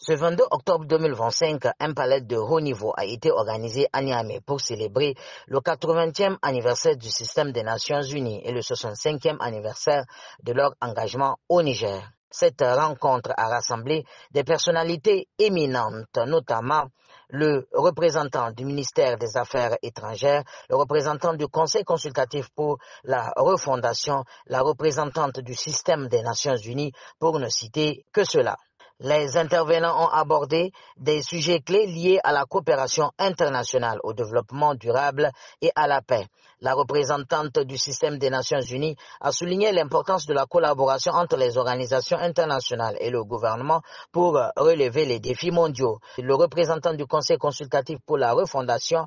Ce 22 octobre 2025, un palais de haut niveau a été organisé à Niamey pour célébrer le 80e anniversaire du système des Nations Unies et le 65e anniversaire de leur engagement au Niger. Cette rencontre a rassemblé des personnalités éminentes, notamment le représentant du ministère des Affaires étrangères, le représentant du Conseil consultatif pour la refondation, la représentante du système des Nations Unies, pour ne citer que cela. Les intervenants ont abordé des sujets clés liés à la coopération internationale, au développement durable et à la paix. La représentante du système des Nations Unies a souligné l'importance de la collaboration entre les organisations internationales et le gouvernement pour relever les défis mondiaux. Le représentant du Conseil consultatif pour la refondation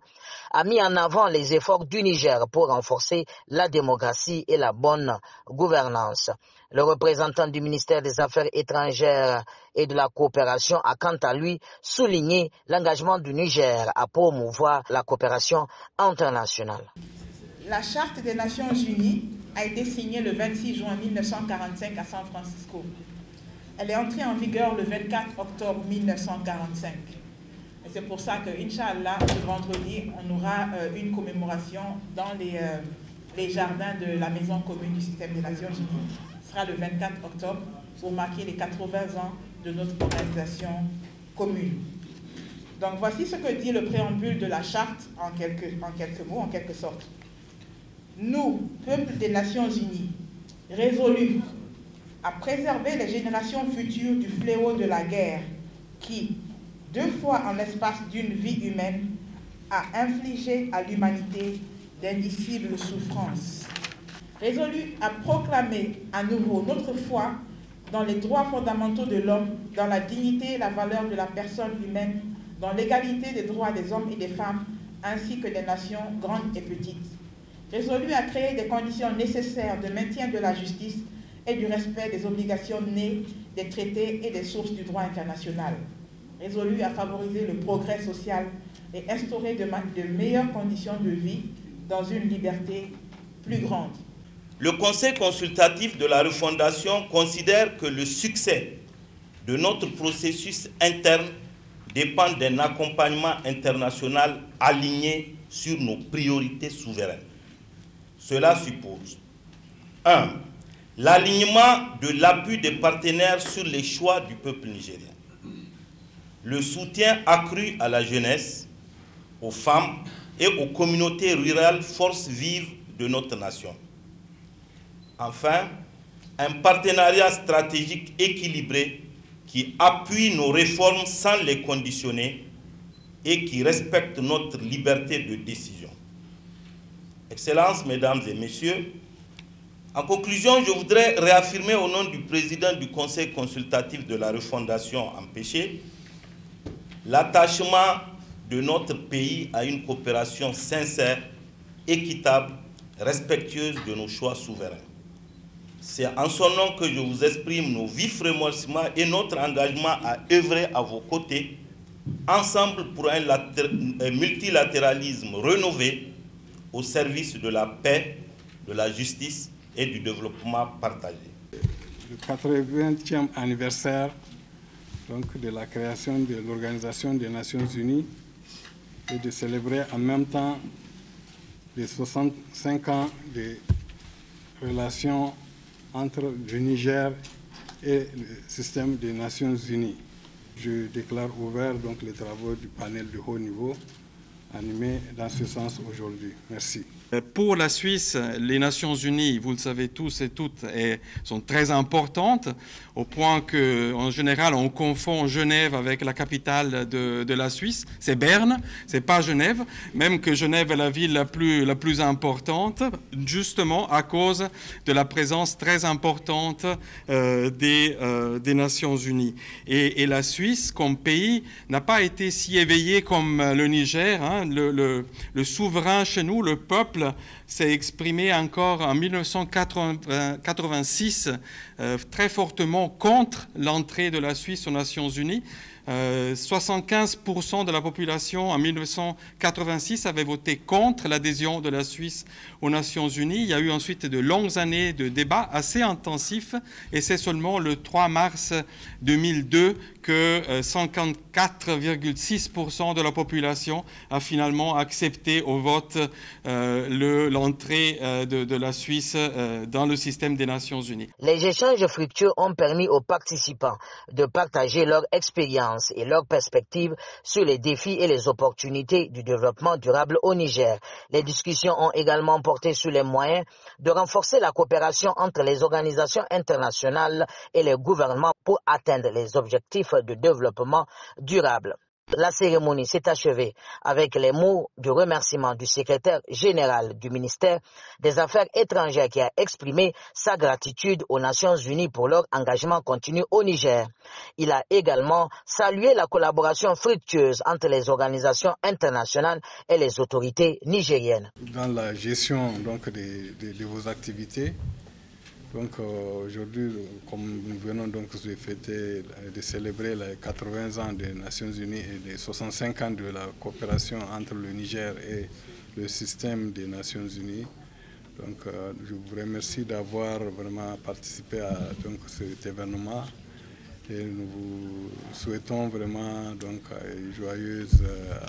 a mis en avant les efforts du Niger pour renforcer la démocratie et la bonne gouvernance. Le représentant du ministère des Affaires étrangères et de la coopération a quant à lui souligné l'engagement du Niger à promouvoir la coopération internationale. La Charte des Nations Unies a été signée le 26 juin 1945 à San Francisco. Elle est entrée en vigueur le 24 octobre 1945. Et c'est pour ça que, Inch'Allah, ce vendredi, on aura une commémoration dans les jardins de la Maison commune du système des Nations Unies. Ce sera le 24 octobre pour marquer les 80 ans de notre organisation commune. Donc voici ce que dit le préambule de la charte en quelques mots, en quelque sorte. Nous, peuple des Nations Unies, résolus à préserver les générations futures du fléau de la guerre qui, 2 fois en l'espace d'une vie humaine, a infligé à l'humanité d'indicibles souffrances. Résolus à proclamer à nouveau notre foi dans les droits fondamentaux de l'homme, dans la dignité et la valeur de la personne humaine, dans l'égalité des droits des hommes et des femmes, ainsi que des nations grandes et petites. Résolus à créer des conditions nécessaires de maintien de la justice et du respect des obligations nées des traités et des sources du droit international. Résolus à favoriser le progrès social et instaurer de meilleures conditions de vie dans une liberté plus grande. Le Conseil consultatif de la refondation considère que le succès de notre processus interne dépend d'un accompagnement international aligné sur nos priorités souveraines. Cela suppose 1. L'alignement de l'appui des partenaires sur les choix du peuple nigérien. Le soutien accru à la jeunesse, aux femmes et aux communautés rurales, forces vives de notre nation. Enfin, un partenariat stratégique équilibré qui appuie nos réformes sans les conditionner et qui respecte notre liberté de décision. Excellences, Mesdames et Messieurs, en conclusion, je voudrais réaffirmer au nom du président du Conseil consultatif de la refondation empêchée l'attachement de notre pays à une coopération sincère, équitable, respectueuse de nos choix souverains. C'est en son nom que je vous exprime nos vifs remerciements et notre engagement à œuvrer à vos côtés, ensemble pour un multilatéralisme rénové au service de la paix, de la justice et du développement partagé. Le 80e anniversaire donc, de la création de l'Organisation des Nations Unies et de célébrer en même temps les 65 ans de relations entre le Niger et le système des Nations Unies. Je déclare ouvert donc les travaux du panel de haut niveau animé dans ce sens aujourd'hui. Merci. Pour la Suisse, les Nations Unies, vous le savez tous et toutes, sont très importantes, au point qu'en général, on confond Genève avec la capitale de la Suisse. C'est Berne, c'est pas Genève, même que Genève est la ville la plus importante, justement à cause de la présence très importante des Nations Unies. Et la Suisse, comme pays, n'a pas été si éveillée comme le Niger. Hein. Le souverain chez nous, le peuple, s'est exprimé encore en 1986 très fortement contre l'entrée de la Suisse aux Nations Unies. 75% de la population en 1986 avait voté contre l'adhésion de la Suisse aux Nations Unies. Il y a eu ensuite de longues années de débats assez intensifs et c'est seulement le 3 mars 2002 que 54,6% de la population a finalement accepté au vote l'entrée de la Suisse dans le système des Nations Unies. Les échanges fructueux ont permis aux participants de partager leur expérience et leurs perspectives sur les défis et les opportunités du développement durable au Niger. Les discussions ont également porté sur les moyens de renforcer la coopération entre les organisations internationales et les gouvernements pour atteindre les objectifs de développement durable. La cérémonie s'est achevée avec les mots de remerciement du secrétaire général du ministère des Affaires étrangères qui a exprimé sa gratitude aux Nations Unies pour leur engagement continu au Niger. Il a également salué la collaboration fructueuse entre les organisations internationales et les autorités nigériennes. Dans la gestion donc, de vos activités, donc aujourd'hui, comme nous venons donc de fêter, de célébrer les 80 ans des Nations Unies et les 65 ans de la coopération entre le Niger et le système des Nations Unies, donc je vous remercie d'avoir vraiment participé à donc, cet événement et nous vous souhaitons vraiment donc un joyeux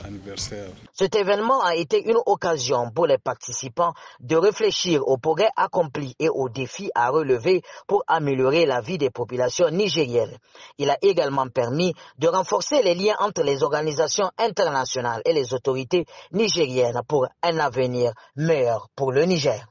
anniversaire. Cet événement a été une occasion pour les participants de réfléchir aux progrès accomplis et aux défis à relever pour améliorer la vie des populations nigériennes. Il a également permis de renforcer les liens entre les organisations internationales et les autorités nigériennes pour un avenir meilleur pour le Niger.